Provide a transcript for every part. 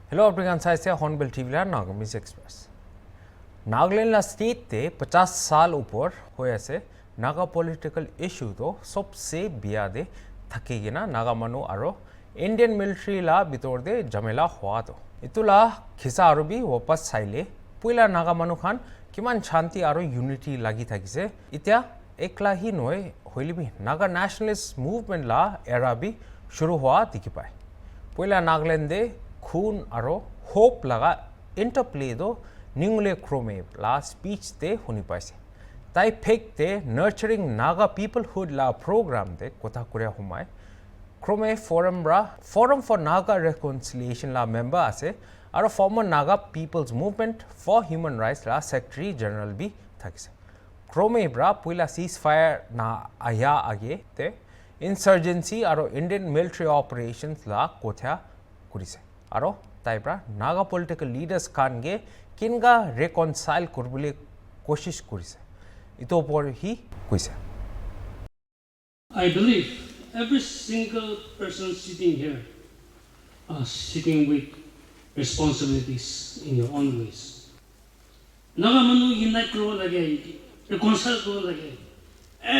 Hello everyone, I say HornbillTV la NAGAMESE Express. Nagaland la state te 50 साल ऊपर होया से नागा political issue तो सबसे बियादे थकेगी ना नागा मनु आरो Indian military ला बितोर दे जमेला हुआ तो इतुला खिसा आरो भी वापस साइले पुइला नागा मनु खान किमान शांति आरो unity लगी थकी से इत्या एकला ही नोए होइली भी नागा nationalist movement ला era भी शुरू हुआ दिखी पाए पुइला नागालैंड दे खून आरो होप लगा इंटरप्ले दो निंगले क्रोमे ला स्पीच ते होनी पाइसे ताई फेक ते नर्चरिंग नागा पीपलहुड ला प्रोग्राम ते कोथा कुरिया हुमाय क्रोमे फोरम फॉर नागा रिकॉन्सिलिएशन ला मेंबर आसे आरो former Naga people's movement for human rights ला सेक्रेटरी जनरल भी थाकिसे क्रोमे पुइला सीज फायर ना आया आगे ते इंसर्जेंसी आरो इंडियन मिलिट्री ऑपरेशंस ला कोथा कुरिसे आरो ताइब्रा नागा पॉलिटिकल लीडर्स खान गे किनगा रेकॉन्साइल करबुले कोशिश करिसे इतो पर ही कइसे I believe every single person sitting here are sitting with responsibilities in your own ways. Naga manu unite karo lage, reconcile karo lage.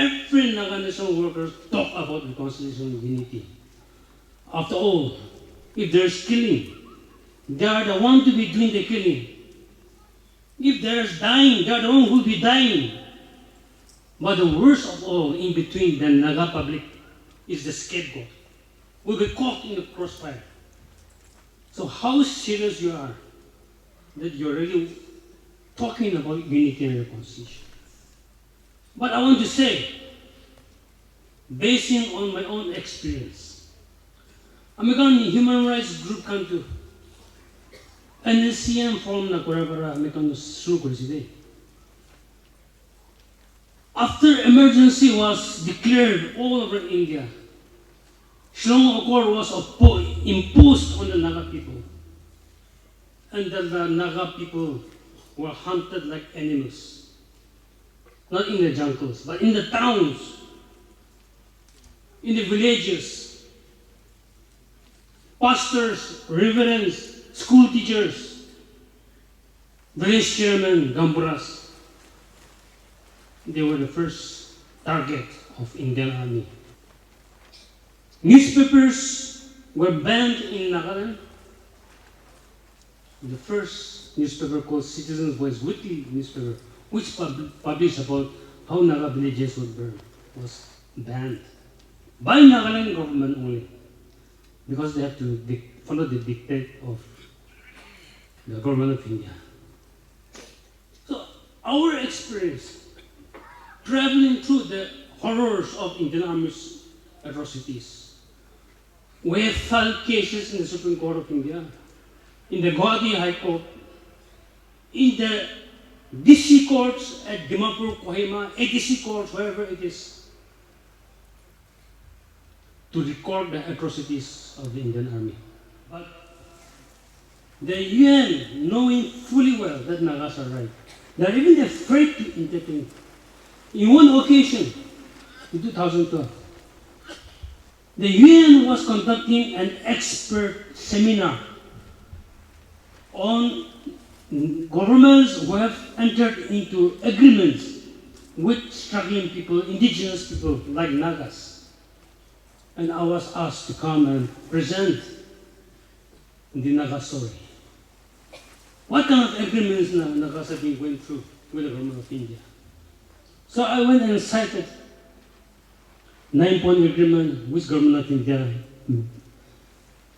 Every Naga nation workers talk about reconciliation and unity. After all, if there's killing, they are the one to be doing the killing. If there's dying, they are the one who will be dying. But the worst of all, in between the Naga public, is the scapegoat. Will be caught in the crossfire. So how serious you are that you're really talking about unity and reconciliation. But I want to say, basing on my own experience, American human rights group come to NACM from na Korabara American Suru. After emergency was declared all over India, Shillong Accord was imposed on the Naga people. And the Naga people were hunted like animals. Not in the jungles, but in the towns, in the villages. Pastors, reverends, school teachers, village chairmen, gamburas, they were the first target of Indian army. Newspapers were banned in Nagaland. The first newspaper called Citizens Voice Weekly newspaper, which published about how Naga villages would burn, was banned by Nagaland government only, because they have to follow the dictate of the government of India. So our experience traveling through the horrors of Indian Army's atrocities. We have filed cases in the Supreme Court of India, in the Guwahati High Court, in the DC courts at Dimapur, Kohima, ADC courts, wherever it is, to record the atrocities of the Indian Army. But the UN, knowing fully well that Nagas are right, they are even afraid to entertain. In one occasion, in 2012, the UN was conducting an expert seminar on governments who have entered into agreements with struggling people, indigenous people like Nagas. And I was asked to come and present the Naga story. What kind of agreements Nagas have been going through with the government of India? So I went and cited 9-point agreement which government of India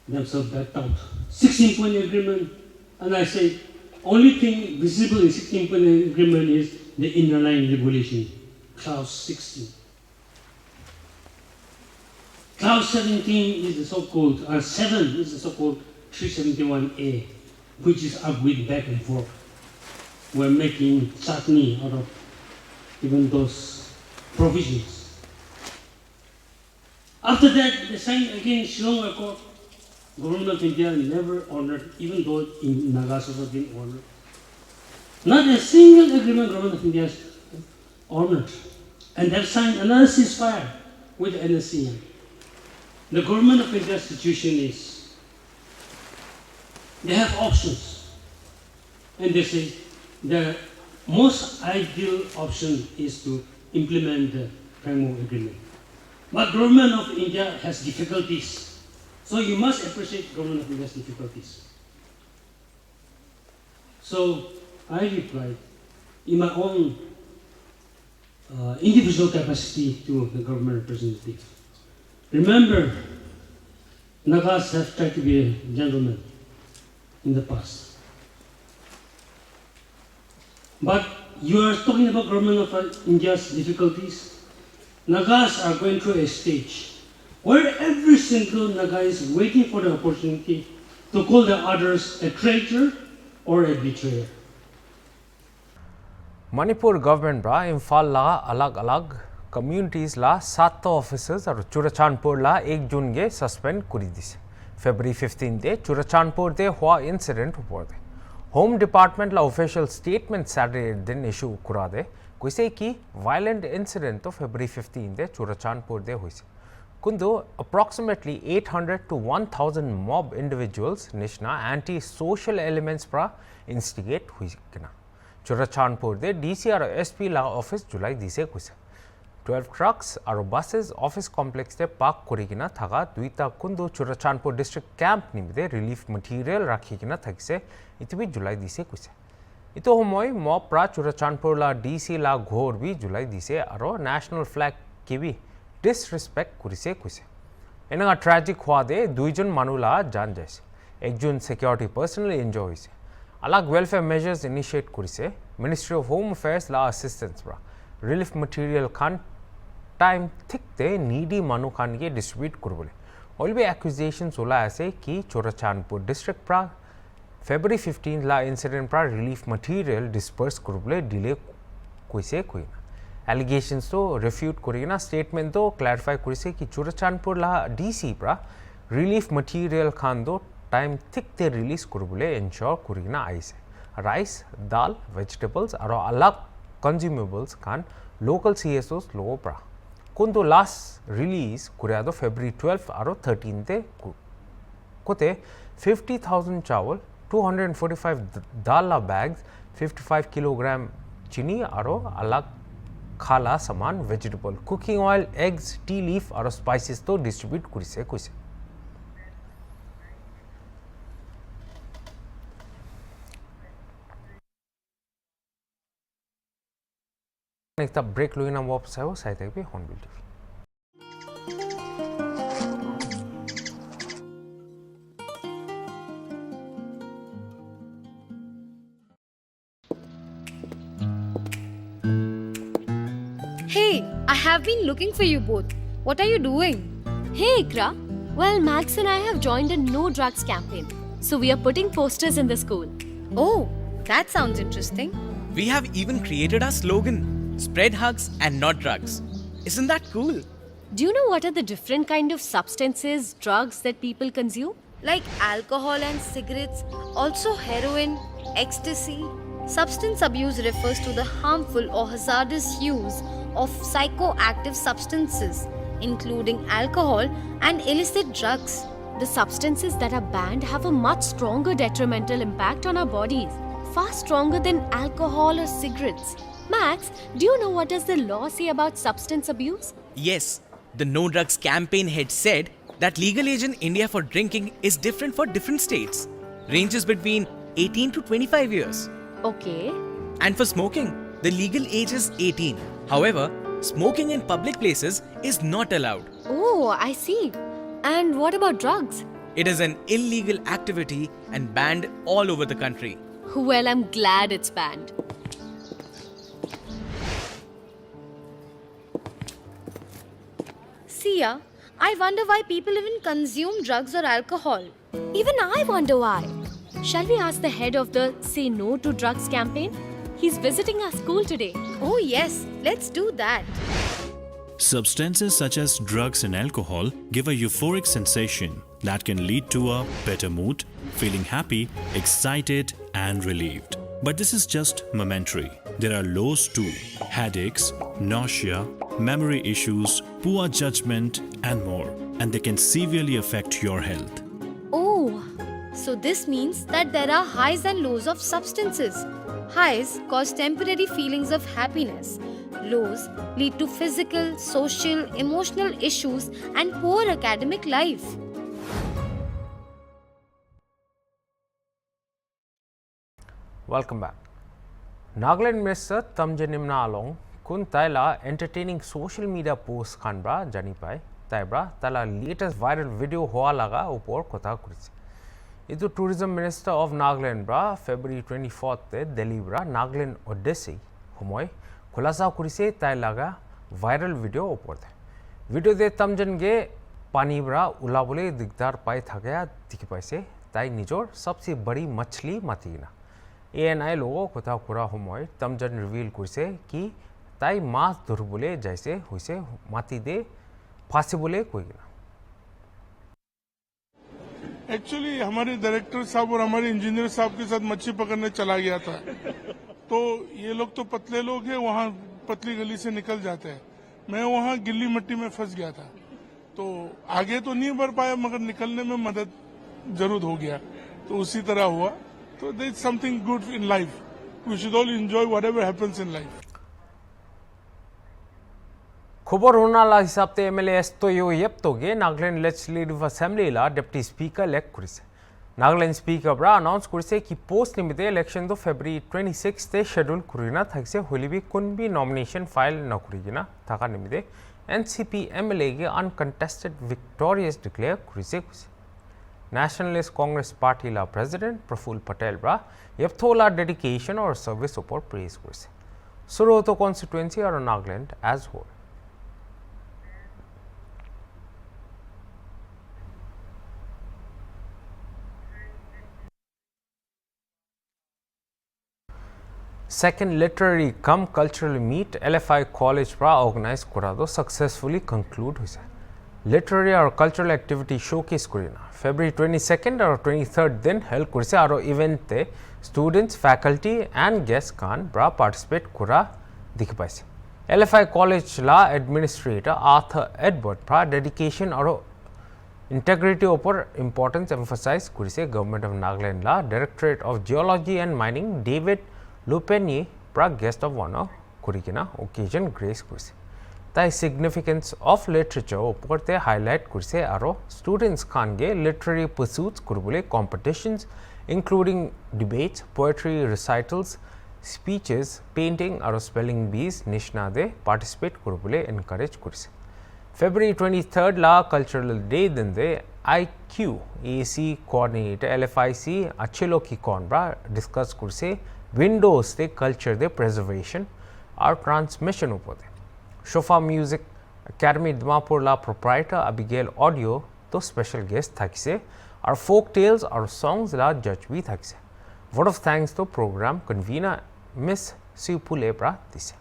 themselves backed out. 16-point agreement, and I said, only thing visible in 16-point agreement is the underlying regulation, clause 16. Clause 17 is the so-called, 7 is the so-called 371A, which is argued back and forth. We're making chutney out of even those provisions. After that, they signed again Shillong Accord. Government of India never honored, even though in Nagas was being honored. Not a single agreement government of India has honored. And they've signed another ceasefire with the NSCM. The government of India's situation is they have options. And they say the most ideal option is to implement the framework agreement. But government of India has difficulties. So you must appreciate government of India's difficulties. So I replied in my own individual capacity to the government representative. Remember, Nagas have tried to be a gentleman in the past. But you are talking about government of India's difficulties. Nagas are going through a stage where every single Naga is waiting for the opportunity to call the others a traitor or a betrayer. Manipur government bra Imphal la alag communities la 7 officers aru Churachandpur la 1 June ge suspend kuri dise. February 15 de Churachandpur de hua incident upor de. Home Department la official statement Saturday din issue kura de. Kuise ki violent incident to February 15 de Churachandpur de huise. Kundu approximately 800 to 1000 mob individuals nishna anti-social elements pra instigate huikina. Churachandpur de DC aro SP la office July dise kuise. 12 trucks aro buses office complex de park korigina thaga duita kundu Churachandpur district camp nimide relief material rakhigina thagise itibi July dise kuise. Ito homoy mob pra Churachandpur la DC la ghor bi July dise aro national flag kibi disrespect kurise kuise. Enanga tragic hua de duijon manula jan jaise. Ekjon security personnel injured hoise. Alag welfare measures initiate kurise. Ministry of Home Affairs la assistance bra. Relief material khan time thick de needy manu khan ke distribute kurubole. All be accusations ola ase ki Churachandpur district pra February 15 la incident pra relief material disperse kurubole delay kuise kuina. Allegations to refute kurina statement to clarify kurise ki Churachandpur la DC pra relief material khan do time thick te release kurubole ensure kurina aise. Rice, dal, vegetables aro alag consumables khan local CSOs logo pra. Kundo last release kuriado February 12 aro 13 te kote 50,000 chawal, 245 dal bags, 55 kilogram chini aro alag khala saman vegetable, cooking oil, eggs, tea leaf aro spices to distribute kurise kuise. Ekta break loina wapas ayo sai thakbe Hornbill TV. Hey, I have been looking for you both. What are you doing? Hey Ikra, well Max and I have joined a no drugs campaign. So we are putting posters in the school. Oh, that sounds interesting. We have even created our slogan, spread hugs and not drugs. Isn't that cool? Do you know what are the different kind of substances, drugs that people consume? Like alcohol and cigarettes, also heroin, ecstasy. Substance abuse refers to the harmful or hazardous use of psychoactive substances, including alcohol and illicit drugs. The substances that are banned have a much stronger detrimental impact on our bodies, far stronger than alcohol or cigarettes. Max, do you know what does the law say about substance abuse? Yes, the No Drugs campaign head said that legal age in India for drinking is different for different states, ranges between 18 to 25 years. Okay. And for smoking, the legal age is 18. However, smoking in public places is not allowed. Oh, I see. And what about drugs? It is an illegal activity and banned all over the country. Well, I'm glad it's banned. Sia, I wonder why people even consume drugs or alcohol. Even I wonder why. Shall we ask the head of the Say No to Drugs campaign? He's visiting our school today. Oh yes, let's do that. Substances such as drugs and alcohol give a euphoric sensation that can lead to a better mood, feeling happy, excited, and relieved. But this is just momentary. There are lows too: headaches, nausea, memory issues, poor judgment, and more. And they can severely affect your health. Oh, So this means that there are highs and lows of substances. Highs cause temporary feelings of happiness. Lows lead to physical, social, emotional issues and poor academic life. Welcome back. Nagaland Minister Tamje Nimna Along kun taila entertaining social media posts khanbra jani pai taibra tala latest viral video hoa laga upor kotha kurise. Itu Tourism Minister of Nagaland bra February 24th te Delhi bra Nagaland Odyssey homoy khulasa kurise tai laga viral video upor de. Video de Tamjan ge pani bra ulabole digdar pai thagaya dikhi paise tai nijor sabse badi machli matina. ANI लोगों को था कुरा होमोय तमजन reveal कुरसे कि ताई मास दुर्बुले जैसे हुइसे माती दे फांसी बोले कोई ना. एक्चुअली हमारे डायरेक्टर साहब और हमारे इंजीनियर साहब के साथ मच्छी पकड़ने चला गया था. तो ये लोग तो पतले लोग हैं, वहाँ पतली गली से निकल जाते हैं. मैं वहाँ गिल्ली मिट्टी में फंस गया था. तो आगे तो नहीं बढ़ पाया मगर निकलने में मदद जरूर हो गया. तो उसी तरह हुआ. So there is something good in life. We should all enjoy whatever happens in life. खबर होना ला हिसाब ते MLS तो यो येप तो गे नागालैंड लेजिस्लेटिव असेंबली ला डिप्टी स्पीकर लेक कुरिसे. नागालैंड स्पीकर ब्रा अनाउंस कुरिसे कि पोस्ट निमित्ते इलेक्शन तो February 26 ते शेड्यूल कुरिना थकसे होली भी कुन भी नॉमिनेशन फाइल न कुरिगिना थका निमित्ते NCP MLA के अनकंटेस्टेड विक्टोरियस डिक्लेयर कुरिसे कुरिसे. Nationalist Congress Party la President Praful Patel bra yepthola dedication or service upor praise kurse. Suroto constituency or Nagaland as whole. Second literary cum cultural meet LFI College bra organize kurado successfully conclude huise. Literary or cultural activity showcase kurina February 22nd or 23rd दिन held kurse aro event te students, faculty and guests can bra participate kura dikhi paise. LFI College la administrator Arthur Edward bra dedication aro integrity upor importance emphasize kurise. Government of Nagaland la Directorate of Geology and Mining David Lupeni bra guest of honor kurikina occasion grace kurise. The significance of literature upor te highlight kurse aro students khan ge literary pursuits kurbule competitions including debates, poetry recitals, speeches, painting aro spelling bees nishna de participate kurbule encourage kurse. February 23rd la cultural day din de IQ AC coordinator LFIC achilo ki konbra discuss kurse windows de culture de preservation or transmission upor de. Shofa Music Academy Dimapur la proprietor Abigail Audio to special guest thakise. Our folk tales or songs la judge bhi thakise. Vote of thanks to program convener Miss Sipule pra dise.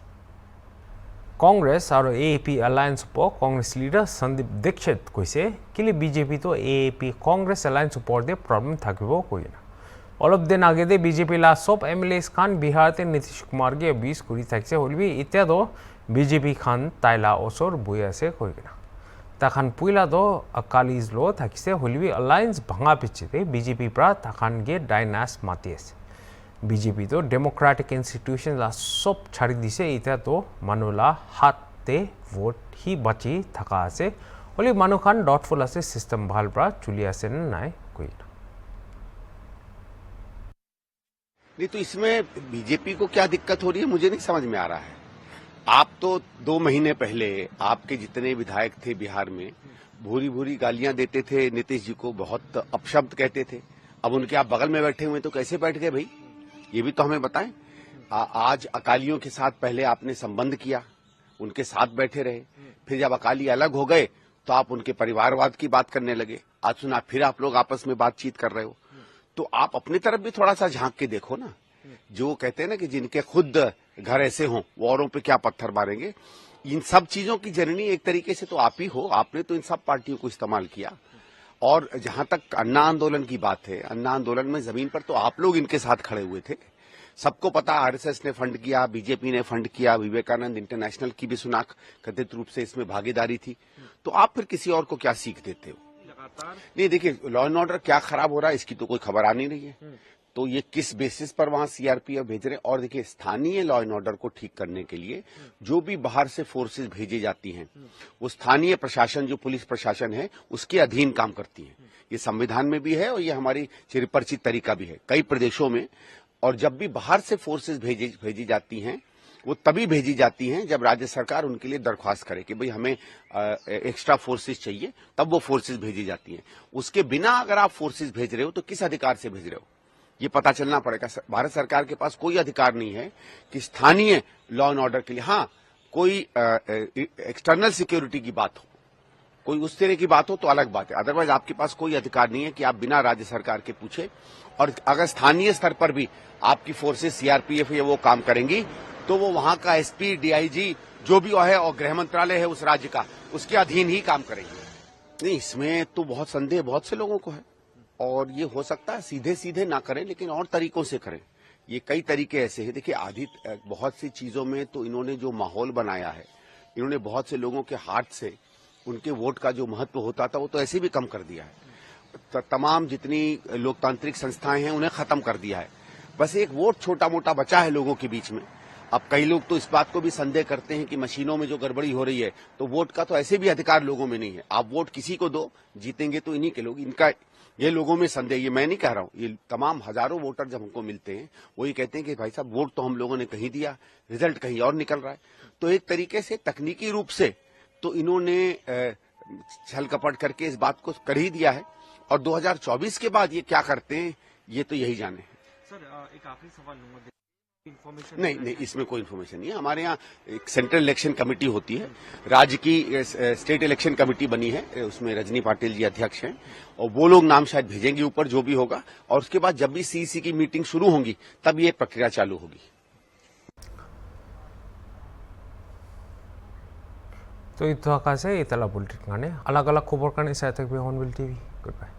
Congress or AAP alliance po Congress leader Sandeep Dikshit koise kili BJP to AAP Congress alliance upor de problem thakibo koina. All of them आगे दे BJP ला सब MLAs Khan Bihar ते नीतीश कुमार के 20 कुड़ी थकसे होलबी इत्यादो BJP Khan ताइला ओसोर बुया से कोइना तखान पुइला दो अकालीज लो थकसे होलबी alliance भंगा पिछे दे BJP प्रा तखान के डायनास मातियस BJP तो डेमोक्रेटिक इंस्टीट्यूशन ला सब छाड़ी दिसे इत्यादो मनुला हाथ ते वोट ही बची थका से होली मनु खान डॉटफुल से सिस्टम भाल प्रा चुलिया से नाय कोइना. नहीं तो इसमें बीजेपी को क्या दिक्कत हो रही है मुझे नहीं समझ में आ रहा है. आप तो 2 महीने पहले आपके जितने विधायक थे बिहार में भूरी भूरी गालियां देते थे नीतीश जी को, बहुत अपशब्द कहते थे. अब उनके आप बगल में बैठे हुए तो कैसे बैठ गए भाई, ये भी तो हमें बताएं. आज अकालियों के साथ पहले आपने संबंध किया, उनके साथ बैठे रहे, फिर जब अकाली अलग हो गए तो आप उनके परिवारवाद की बात करने लगे. आज सुना फिर आप लोग आपस में बातचीत कर रहे हो. तो आप अपनी तरफ भी थोड़ा सा झांक के देखो ना. जो कहते हैं ना कि जिनके खुद घर ऐसे हों वो औरों पे क्या पत्थर मारेंगे. इन सब चीजों की जननी एक तरीके से तो आप ही हो. आपने तो इन सब पार्टियों को इस्तेमाल किया. और जहां तक अन्ना आंदोलन की बात है, अन्ना आंदोलन में जमीन पर तो आप लोग इनके साथ खड़े हुए थे. सबको पता आरएसएस ने फंड किया, बीजेपी ने फंड किया, विवेकानंद इंटरनेशनल की भी सुनाक कथित रूप से इसमें भागीदारी थी. तो आप फिर किसी और को क्या सीख देते हो. नहीं, देखिए लॉ एंड ऑर्डर क्या खराब हो रहा है इसकी तो कोई खबर आ नहीं रही है। तो ये किस बेसिस पर वहां सीआरपीएफ भेज रहे हैं? और देखिए स्थानीय लॉ एंड ऑर्डर को ठीक करने के लिए जो भी बाहर से फोर्सेस भेजी जाती हैं वो स्थानीय प्रशासन, जो पुलिस प्रशासन है, उसके अधीन काम करती है। ये संविधान में भी है और ये हमारी चिरपरिचित तरीका भी है कई प्रदेशों में। और जब भी बाहर से फोर्सेस भेजी जाती हैं वो तभी भेजी जाती हैं जब राज्य सरकार उनके लिए दरख्वास्त करे कि भाई हमें एक्स्ट्रा फोर्सेस चाहिए, तब वो फोर्सेस भेजी जाती हैं। उसके बिना अगर आप फोर्सेस भेज रहे हो तो किस अधिकार से भेज रहे हो ये पता चलना पड़ेगा। भारत सरकार के पास कोई अधिकार नहीं है कि स्थानीय लॉ एंड ऑर्डर के लिए, हाँ कोई एक्सटर्नल सिक्योरिटी की बात हो, कोई उस तरह की बात हो तो अलग बात है। अदरवाइज आपके पास कोई अधिकार नहीं है कि आप बिना राज्य सरकार के पूछे। और अगर स्थानीय स्तर पर भी आपकी फोर्सेस सीआरपीएफ या वो काम करेंगी तो वो वहां का एसपी, डीआईजी जो भी है और गृह मंत्रालय है उस राज्य का, उसके अधीन ही काम करेंगे। नहीं, इसमें तो बहुत संदेह बहुत से लोगों को है और ये हो सकता है सीधे सीधे ना करें लेकिन और तरीकों से करें। ये कई तरीके ऐसे हैं। देखिए बहुत सी चीजों में तो इन्होंने जो माहौल बनाया है, इन्होंने बहुत से लोगों के हाथ से उनके वोट का जो महत्व होता था वो तो ऐसे भी कम कर दिया है। तमाम जितनी लोकतांत्रिक संस्थाएं हैं उन्हें खत्म कर दिया है। बस एक वोट छोटा मोटा बचा है लोगों के बीच में। अब कई लोग तो इस बात को भी संदेह करते हैं कि मशीनों में जो गड़बड़ी हो रही है तो वोट का तो ऐसे भी अधिकार लोगों में नहीं है। आप वोट किसी को दो, जीतेंगे तो इन्हीं के लोग। इनका ये लोगों में संदेह, ये मैं नहीं कह रहा हूं, ये तमाम हजारों वोटर जब हमको मिलते हैं वो ये कहते हैं कि भाई साहब वोट तो हम लोगों ने कहीं दिया, रिजल्ट कहीं और निकल रहा है। तो एक तरीके से तकनीकी रूप से तो इन्होंने छल कपट करके इस बात को कर ही दिया है। और 2024 के बाद ये क्या करते हैं ये तो यही जाने। सर एक आखिरी सवाल लूंगा, नहीं, इसमें कोई इन्फॉर्मेशन नहीं है। हमारे यहाँ एक सेंट्रल इलेक्शन कमेटी होती है, राज्य की स्टेट इलेक्शन कमेटी बनी है, उसमें रजनी पाटिल जी अध्यक्ष हैं और वो लोग नाम शायद भेजेंगे ऊपर जो भी होगा। और उसके बाद जब भी सीईसी की मीटिंग शुरू होगी तब ये प्रक्रिया चालू होगी। तो इतना से इतला बुलेटिन अलग अलग खबर करने से हॉर्नबिल टीवी। Good bye.